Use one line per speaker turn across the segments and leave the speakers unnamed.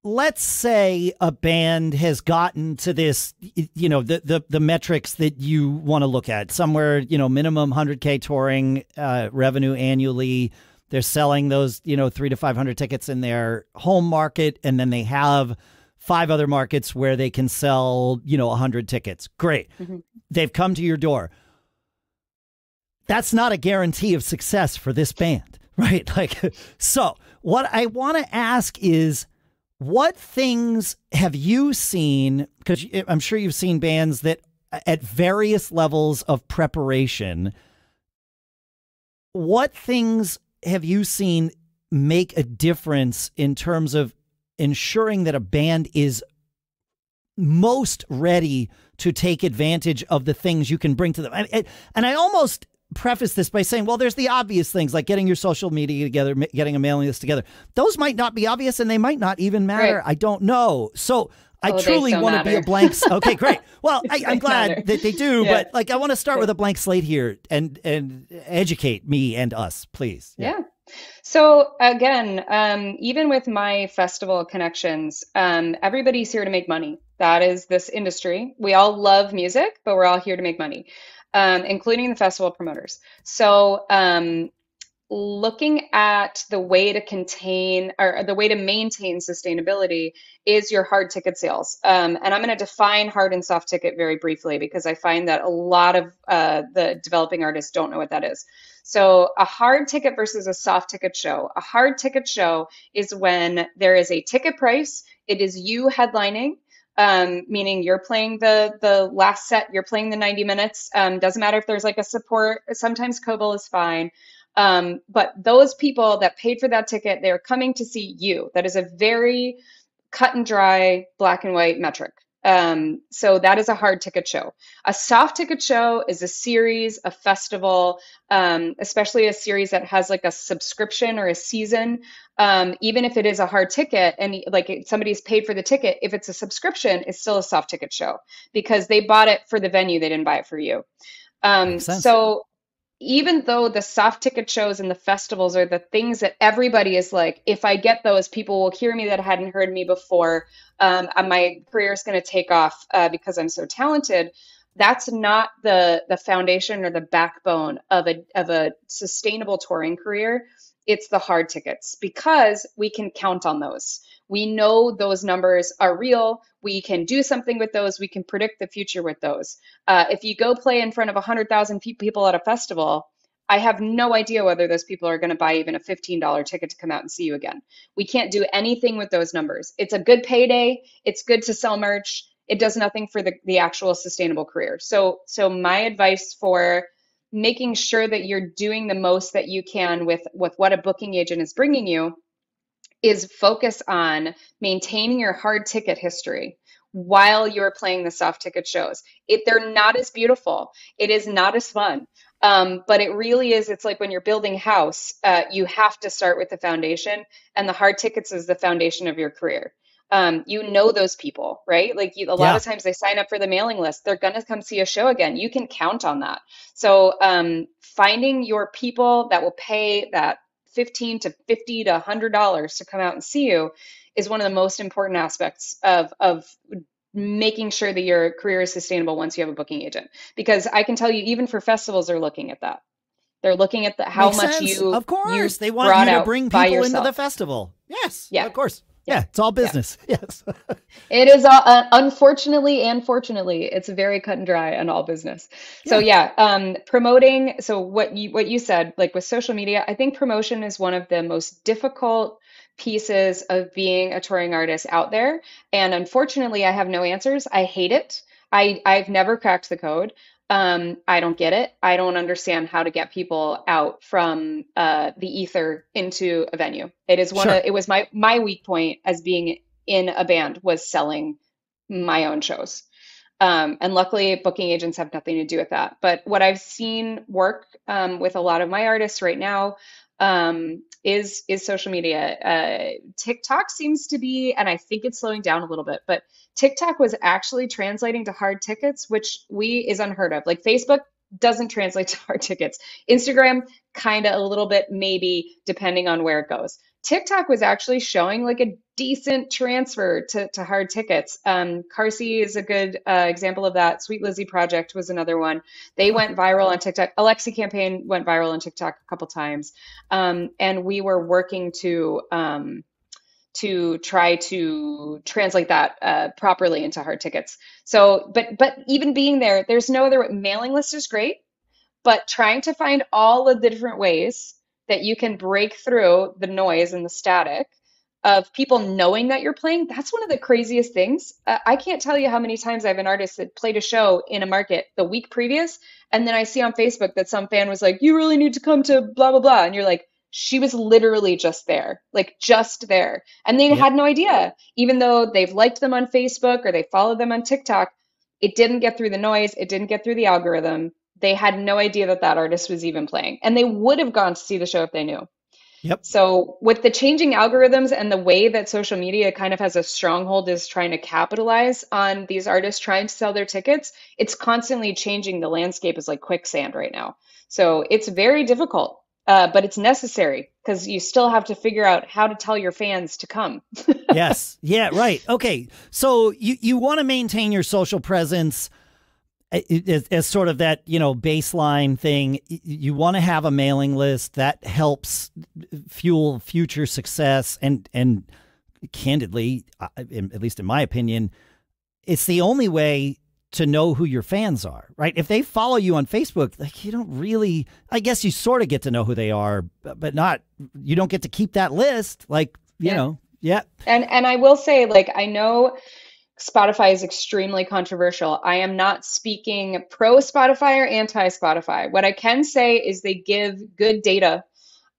let's say a band has gotten to this, the metrics that you want to look at, somewhere, minimum 100K touring revenue annually. They're selling those, 300 to 500 tickets in their home market. And then they have 5 other markets where they can sell, 100 tickets. Great. Mm-hmm. They've come to your door. That's not a guarantee of success for this band, right? So what I want to ask is, what things have you seen? Because I'm sure you've seen bands that at various levels of preparation, what things have you seen make a difference in terms of ensuring that a band is most ready to take advantage of the things you can bring to them? And I almost preface this by saying, well, there's the obvious things like getting your social media together, getting a mailing list together. Those might not be obvious and they might not even matter. Right. I don't know. So I truly want to be a blank. Okay, great. Well, I'm glad that they do, but I want to start with a blank slate here and educate me and us, please.
Yeah. So again, even with my festival connections, everybody's here to make money. That is this industry. We all love music, but we're all here to make money. Including the festival promoters. So looking at the way to contain or the way to maintain sustainability is your hard ticket sales. And I'm going to define hard and soft ticket very briefly because I find that a lot of the developing artists don't know what that is. So a hard ticket versus a soft ticket show. A hard ticket show is when there is a ticket price. It is you headlining. Meaning you're playing the last set, you're playing the 90 minutes. Doesn't matter if there's like a support. Sometimes Kobol is fine. But those people that paid for that ticket, they're coming to see you. That is a very cut and dry, black and white metric. So that is a hard ticket show. A soft ticket show is a series, a festival, especially a series that has like a subscription or a season. Even if it is a hard ticket and somebody's paid for the ticket, if it's a subscription, it's still a soft ticket show because they bought it for the venue. They didn't buy it for you. So even though the soft ticket shows and the festivals are the things that everybody is like, if I get those, people will hear me that hadn't heard me before. My career is going to take off because I'm so talented. That's not the foundation or the backbone of a sustainable touring career. It's the hard tickets because we can count on those. We know those numbers are real. We can do something with those. We can predict the future with those. If you go play in front of 100,000 people at a festival, I have no idea whether those people are going to buy even a $15 ticket to come out and see you again. We can't do anything with those numbers. It's a good payday. It's good to sell merch. It does nothing for the actual sustainable career. So my advice for making sure that you're doing the most that you can with what a booking agent is bringing you is focus on maintaining your hard ticket history while you're playing the soft ticket shows. They're not as beautiful. It is not as fun. But it really is. It's like when you're building a house, you have to start with the foundation, and the hard tickets is the foundation of your career. You know those people, right? Like a lot of times they sign up for the mailing list. They're going to come see a show again. You can count on that. So finding your people that will pay that $15 to $50 to $100 to come out and see you is one of the most important aspects of making sure that your career is sustainable once you have a booking agent. Because I can tell you, even for festivals, they're looking at that. They're looking at how
Makes
much
sense.
you
Of course, they want you to bring people into the festival. Yes, of course. Yeah, it's all business. Yeah. Yes.
It is, unfortunately and fortunately, it's very cut and dry and all business. So promoting. So what you said, like with social media, I think promotion is one of the most difficult pieces of being a touring artist out there. And unfortunately, I have no answers. I hate it. I've never cracked the code. I don't get it. I don't understand how to get people out from the ether into a venue. It is it was my weak point as being in a band was selling my own shows. And luckily booking agents have nothing to do with that. But what I've seen work with a lot of my artists right now is social media. TikTok seems to be, and I think it's slowing down a little bit, but TikTok was actually translating to hard tickets, which is unheard of. Like Facebook doesn't translate to hard tickets. Instagram, kind of a little bit, maybe depending on where it goes. TikTok was actually showing like a decent transfer to hard tickets. Carsey is a good example of that. Sweet Lizzie Project was another one. They went viral on TikTok. Alexi campaign went viral on TikTok a couple times. And we were working to try to translate that properly into hard tickets. So, but even being there, there's no other way. Mailing list is great, but trying to find all of the different ways that you can break through the noise and the static of people knowing that you're playing, that's one of the craziest things. I can't tell you how many times I have an artist that played a show in a market the week previous, and then I see on Facebook that some fan was like, you really need to come to blah, blah, blah. And you're like, she was literally just there, like just there. And they had no idea, even though they've liked them on Facebook or they followed them on TikTok, it didn't get through the noise. It didn't get through the algorithm. They had no idea that that artist was even playing, and they would have gone to see the show if they knew.
Yep.
So with the changing algorithms and the way that social media kind of has a stronghold is trying to capitalize on these artists trying to sell their tickets, it's constantly changing. The landscape is like quicksand right now. So it's very difficult, but it's necessary because you still have to figure out how to tell your fans to come.
Yes. Yeah, right. Okay. So you want to maintain your social presence as sort of that, baseline thing. You want to have a mailing list that helps fuel future success. And candidly, at least in my opinion, it's the only way to know who your fans are, right? If they follow you on Facebook, like you don't really, I guess you sort of get to know who they are, but not, you don't get to keep that list. Like, you know, yeah.
And I will say, like, I know Spotify is extremely controversial. I am not speaking pro Spotify or anti Spotify. What I can say is they give good data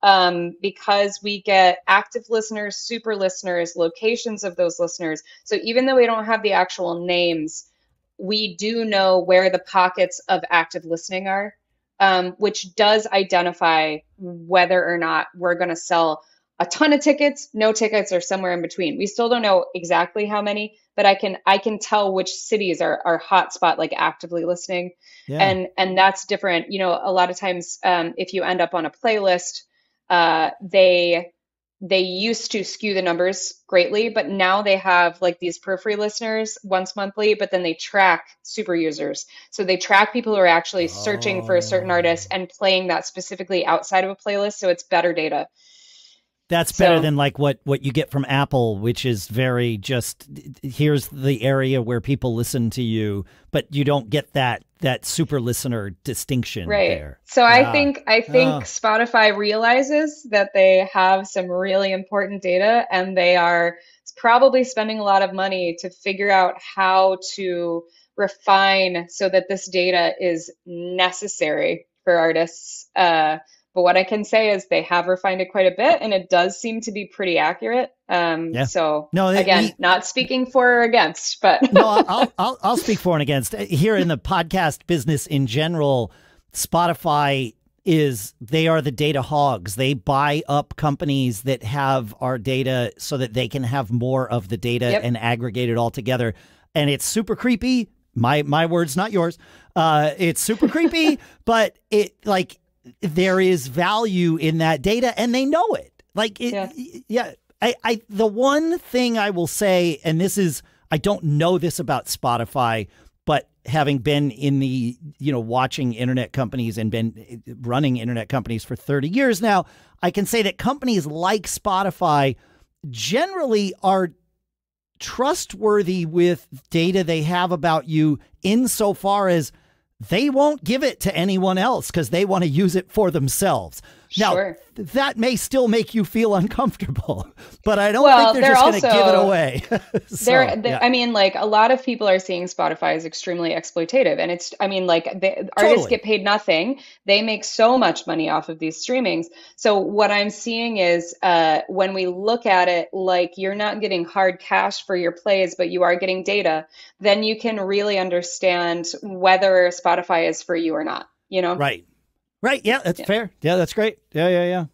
because we get active listeners, super listeners, locations of those listeners. So even though we don't have the actual names, we do know where the pockets of active listening are, which does identify whether or not we're going to sell a ton of tickets, no tickets, or somewhere in between. We still don't know exactly how many, but I can tell which cities are hotspot, like actively listening. Yeah. And that's different. A lot of times, if you end up on a playlist, they used to skew the numbers greatly, but now they have like these periphery listeners once monthly, but then they track super users. So they track people who are actually searching for a certain artist and playing that specifically outside of a playlist. So it's better data.
That's better than like what you get from Apple, which is very just, here's the area where people listen to you, but you don't get that super listener distinction there.
So I think Spotify realizes that they have some really important data, and they are probably spending a lot of money to figure out how to refine so that this data is necessary for artists. But what I can say is they have refined it quite a bit, and it does seem to be pretty accurate. So not speaking for or against, but
no, I'll speak for and against. Here in the podcast business in general, Spotify they are the data hogs. They buy up companies that have our data so that they can have more of the data and aggregate it all together. And it's super creepy. My words, not yours. It's super creepy, but there is value in that data, and they know it. The one thing I will say, and this is, I don't know this about Spotify, but having been in the, watching internet companies and been running internet companies for 30 years now, I can say that companies like Spotify generally are trustworthy with data they have about you insofar as they won't give it to anyone else because they want to use it for themselves. Now, that may still make you feel uncomfortable, but I don't think they're just going to give it away.
I mean, like, a lot of people are seeing Spotify as extremely exploitative. And it's, I mean, like, artists get paid nothing. They make so much money off of these streamings. So what I'm seeing is when we look at it, like, you're not getting hard cash for your plays, but you are getting data, then you can really understand whether Spotify is for you or not,
Right. Right. Yeah, that's fair. Yeah, that's great. Yeah.